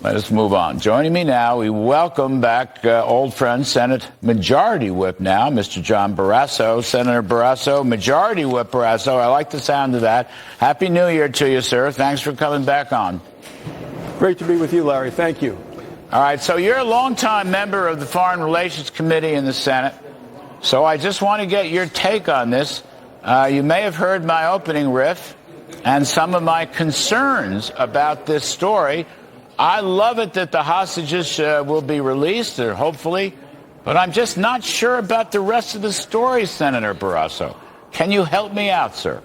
Let us move on. Joining me now, we welcome back old friend, Senate Majority Whip now, Mr. John Barrasso. Senator Barrasso, Majority Whip Barrasso. I like the sound of that. Happy New Year to you, sir. Thanks for coming back on. Great to be with you, Larry. Thank you. All right, so you're a longtime member of the Foreign Relations Committee in the Senate. So I just want to get your take on this. You may have heard my opening riff and some of my concerns about this story. I love it that the hostages will be released, or hopefully, but I'm just not sure about the rest of the story, Senator Barrasso. Can you help me out, sir?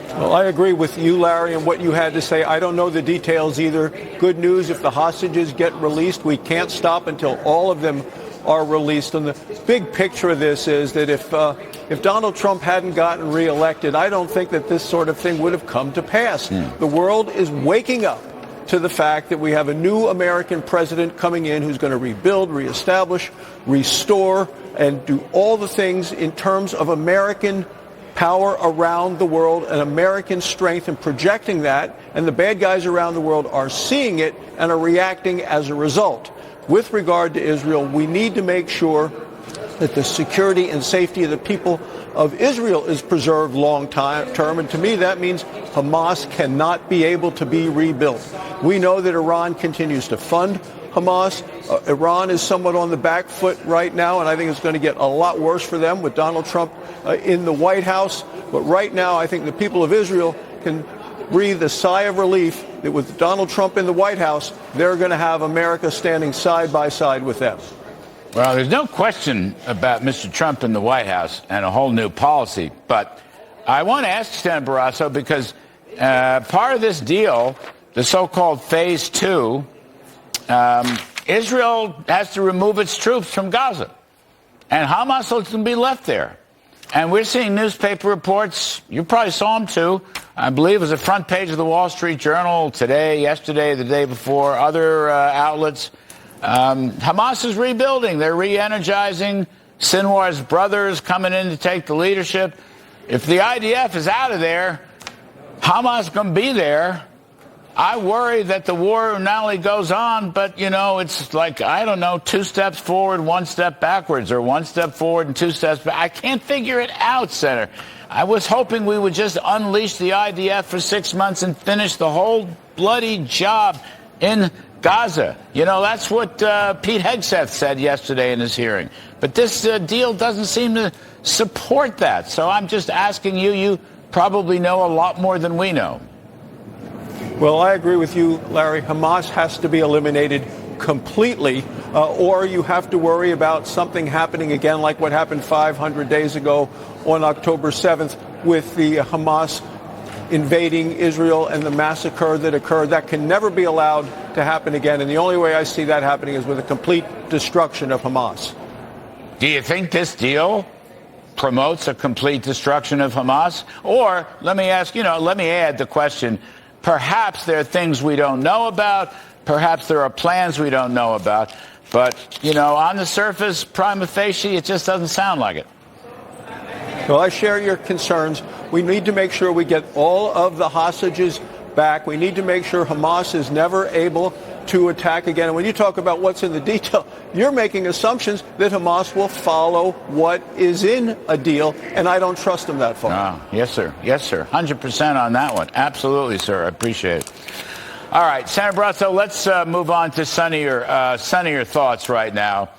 Well, I agree with you, Larry, and what you had to say. I don't know the details either. Good news, if the hostages get released, we can't stop until all of them are released. And the big picture of this is that if Donald Trump hadn't gotten reelected, I don't think that this sort of thing would have come to pass. The world is waking up to the fact that we have a new American president coming in who's going to rebuild, reestablish, restore, and do all the things in terms of American power around the world and American strength and projecting that. And the bad guys around the world are seeing it and are reacting as a result. With regard to Israel, we need to make sure that the security and safety of the people of Israel is preserved long term. And to me, that means Hamas cannot be able to be rebuilt. We know that Iran continues to fund Hamas. Iran is somewhat on the back foot right now, and I think it's going to get a lot worse for them with Donald Trump in the White House. But right now, I think the people of Israel can breathe a sigh of relief that with Donald Trump in the White House, they're going to have America standing side by side with them. Well, there's no question about Mr. Trump in the White House and a whole new policy. But I want to ask Senator Barrasso, because part of this deal, the so-called Phase 2, Israel has to remove its troops from Gaza. And Hamas will be left there. And we're seeing newspaper reports. You probably saw them, too. I believe it was the front page of the Wall Street Journal today, yesterday, the day before, other outlets. Hamas is rebuilding. They're re-energizing. Sinwar's brothers coming in to take the leadership. If the IDF is out of there, Hamas is going to be there. I worry that the war not only goes on, but, it's like, I don't know, 2 steps forward, 1 step backwards, or 1 step forward and 2 steps back. I can't figure it out, Senator. I was hoping we would just unleash the IDF for 6 months and finish the whole bloody job in Gaza. That's what Pete Hegseth said yesterday in his hearing. But this deal doesn't seem to support that. So I'm just asking you, you probably know a lot more than we know. Well, I agree with you, Larry. Hamas has to be eliminated completely, or you have to worry about something happening again like what happened 500 days ago on October 7th with the Hamas invading Israel and the massacre that occurred. That can never be allowed to happen again. And the only way I see that happening is with a complete destruction of Hamas. Do you think this deal promotes a complete destruction of Hamas? Or let me ask, let me add the question, perhaps there are things we don't know about. Perhaps there are plans we don't know about. But, on the surface, prima facie, it just doesn't sound like it. Well, I share your concerns. We need to make sure we get all of the hostages back. We need to make sure Hamas is never able to attack again. And when you talk about what's in the detail, you're making assumptions that Hamas will follow what is in a deal, and I don't trust them that far. Oh, yes, sir. Yes, sir. 100% on that one. Absolutely, sir. I appreciate it. All right, Senator Barrasso, let's move on to sunnier thoughts right now.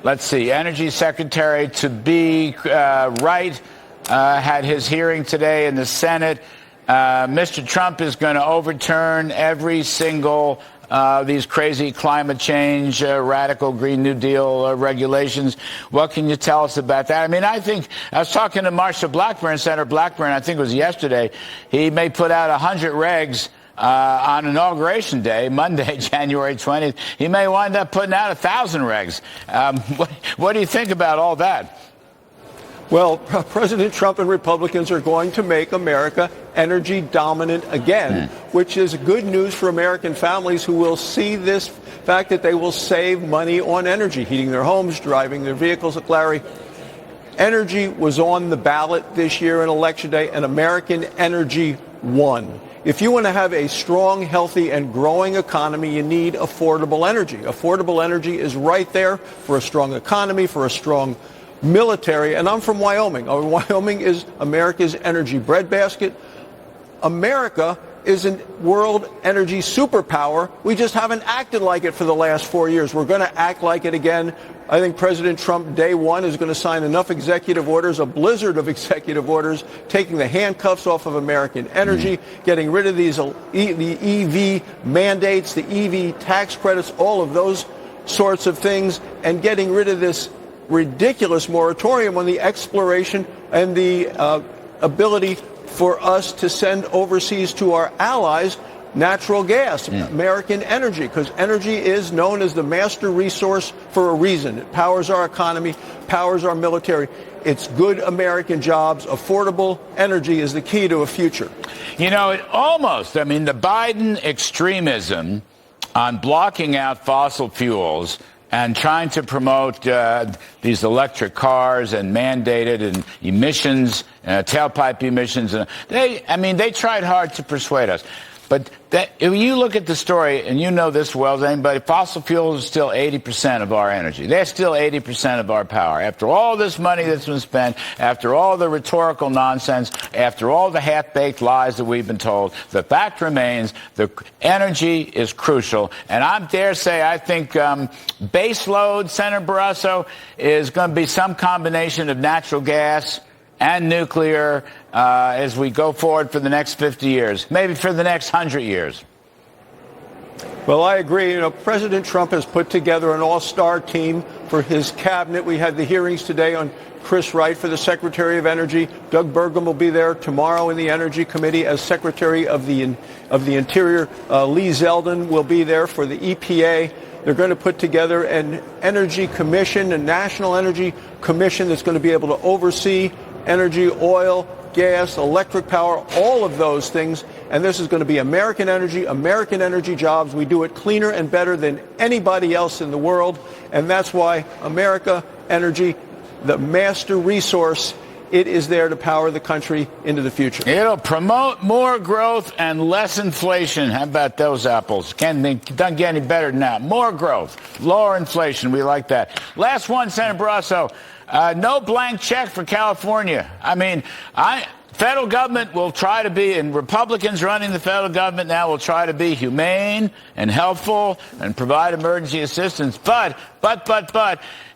Let's see. Energy Secretary to be Wright had his hearing today in the Senate. Mr. Trump is going to overturn every single these crazy climate change, radical Green New Deal regulations. What can you tell us about that? I mean, I think I was talking to Marsha Blackburn, Senator Blackburn, I think it was yesterday. He may put out 100 regs on Inauguration Day, Monday, January 20th. He may wind up putting out 1,000 regs. What do you think about all that? Well, President Trump and Republicans are going to make America energy dominant again, which is good news for American families who will see this fact that they will save money on energy, heating their homes, driving their vehicles. Look, Larry, energy was on the ballot this year in Election Day, an American energy one. If you want to have a strong, healthy, and growing economy, you need affordable energy. Affordable energy is right there for a strong economy, for a strong military. And I'm from Wyoming. Wyoming is America's energy breadbasket. America is a world energy superpower. We just haven't acted like it for the last 4 years. We're going to act like it again. I think President Trump, day one, is going to sign enough executive orders, a blizzard of executive orders, taking the handcuffs off of American energy, getting rid of the EV mandates, the EV tax credits, all of those sorts of things, and getting rid of this ridiculous moratorium on the exploration and the ability for us to send overseas to our allies natural gas, American energy, because energy is known as the master resource for a reason. It powers our economy, powers our military. It's good American jobs. Affordable energy is the key to a future. You know, the Biden extremism on blocking out fossil fuels and trying to promote these electric cars and mandated and emissions, tailpipe emissions. They tried hard to persuade us. But if you look at the story, and you know this well as anybody, fossil fuels are still 80% of our energy. They're still 80% of our power. After all this money that's been spent, after all the rhetorical nonsense, after all the half-baked lies that we've been told, the fact remains the energy is crucial. And I dare say I think base load, Senator Barrasso, is going to be some combination of natural gas and nuclear as we go forward for the next 50 years, maybe for the next 100 years. Well, I agree. You know, President Trump has put together an all-star team for his cabinet. We had the hearings today on Chris Wright for the Secretary of Energy. Doug Burgum will be there tomorrow in the Energy Committee as Secretary of the Interior. Lee Zeldin will be there for the EPA. They're going to put together an energy commission, a national energy commission that's going to be able to oversee energy, oil, gas, electric power, all of those things. And this is going to be American energy jobs. We do it cleaner and better than anybody else in the world. And that's why America energy, the master resource, it is there to power the country into the future. It'll promote more growth and less inflation. How about those apples? Doesn't get any better than that. More growth, lower inflation. We like that. Last one, Senator Barrasso. No blank check for California. Federal government will try to be, and Republicans running the federal government now will try to be humane and helpful and provide emergency assistance. But,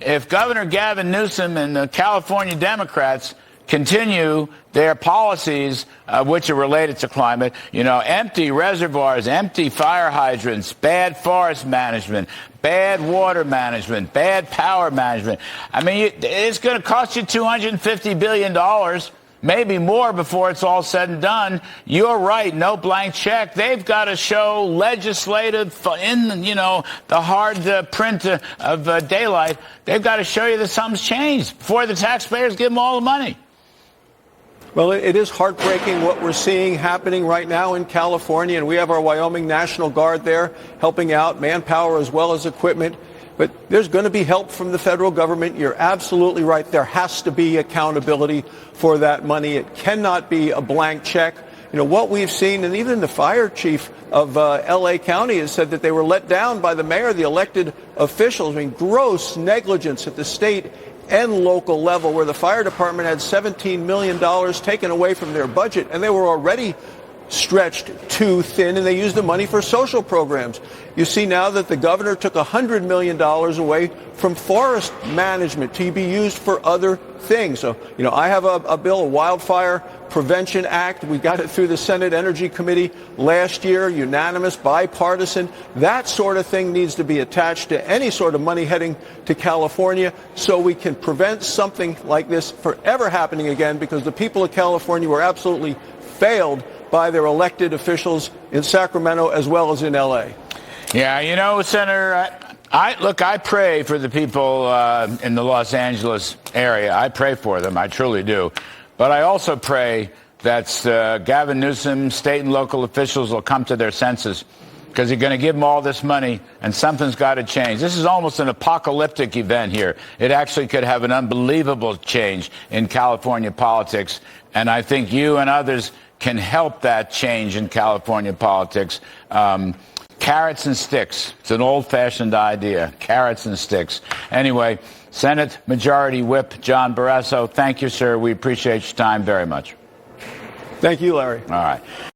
if Governor Gavin Newsom and the California Democrats continue their policies, which are related to climate, empty reservoirs, empty fire hydrants, bad forest management, bad water management, bad power management. It's going to cost you $250 billion. Maybe more before it's all said and done. You're right. No blank check. They've got to show legislative in, the hard print of daylight. They've got to show you that something's changed before the taxpayers give them all the money. Well, it is heartbreaking what we're seeing happening right now in California. And we have our Wyoming National Guard there helping out, manpower as well as equipment. But there's going to be help from the federal government. You're absolutely right. There has to be accountability for that money. It cannot be a blank check. What we've seen, and even the fire chief of L.A. County has said that they were let down by the mayor, the elected officials. Gross negligence at the state and local level, where the fire department had $17 million taken away from their budget, and they were already stretched too thin, and they used the money for social programs. You see now that the governor took $100 million away from forest management to be used for other things. So, I have a bill, a Wildfire Prevention Act. We got it through the Senate Energy Committee last year, unanimous, bipartisan. That sort of thing needs to be attached to any sort of money heading to California so we can prevent something like this from ever happening again, because the people of California were absolutely failed by their elected officials in Sacramento as well as in L.A. Yeah, Senator, I pray for the people in the Los Angeles area. I pray for them. I truly do. But I also pray that Gavin Newsom, state and local officials will come to their senses, because you're going to give them all this money and something's got to change. This is almost an apocalyptic event here. It actually could have an unbelievable change in California politics. And I think you and others can help that change in California politics. Carrots and sticks. It's an old-fashioned idea. Carrots and sticks. Anyway, Senate Majority Whip John Barrasso, thank you, sir. We appreciate your time very much. Thank you, Larry. All right.